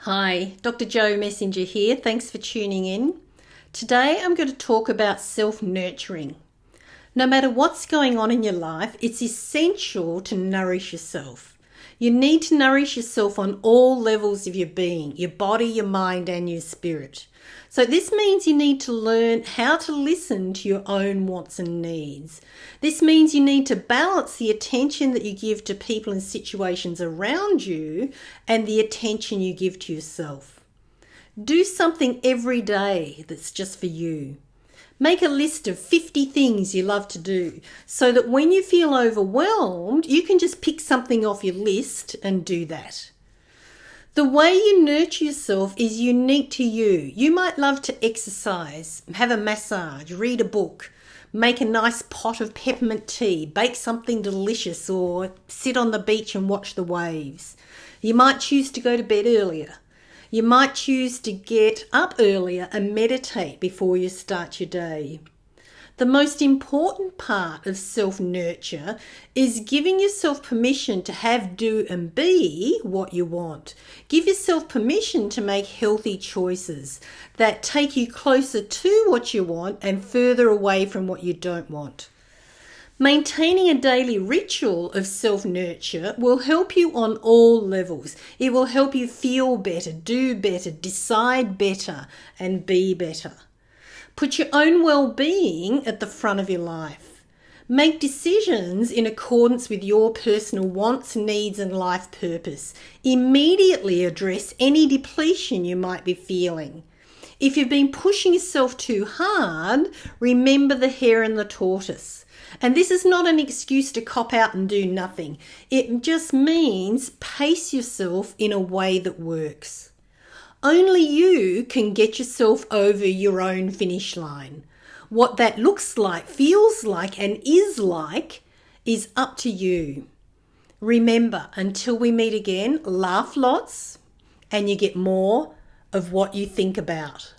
Hi, Dr. Messenger here. Thanks for tuning in. Today I'm going to talk about self-nurturing. No matter what's going on in your life, it's essential to nourish yourself. You need to nourish yourself on all levels of your being, your body, your mind, and your spirit. So this means you need to learn how to listen to your own wants and needs. This means you need to balance the attention that you give to people and situations around you and the attention you give to yourself. Do something every day that's just for you. Make a list of 50 things you love to do so that when you feel overwhelmed, you can just pick something off your list and do that. The way you nurture yourself is unique to you. You might love to exercise, have a massage, read a book, make a nice pot of peppermint tea, bake something delicious, or sit on the beach and watch the waves. You might choose to go to bed earlier. You might choose to get up earlier and meditate before you start your day. The most important part of self-nurture is giving yourself permission to have, do, and be what you want. Give yourself permission to make healthy choices that take you closer to what you want and further away from what you don't want. Maintaining a daily ritual of self-nurture will help you on all levels. It will help you feel better, do better, decide better, and be better. Put your own well-being at the front of your life. Make decisions in accordance with your personal wants, needs, and life purpose. Immediately address any depletion you might be feeling. If you've been pushing yourself too hard, remember the hare and the tortoise. And this is not an excuse to cop out and do nothing. It just means pace yourself in a way that works. Only you can get yourself over your own finish line. What that looks like, feels like, and is up to you. Remember, until we meet again, laugh lots and you get more of what you think about.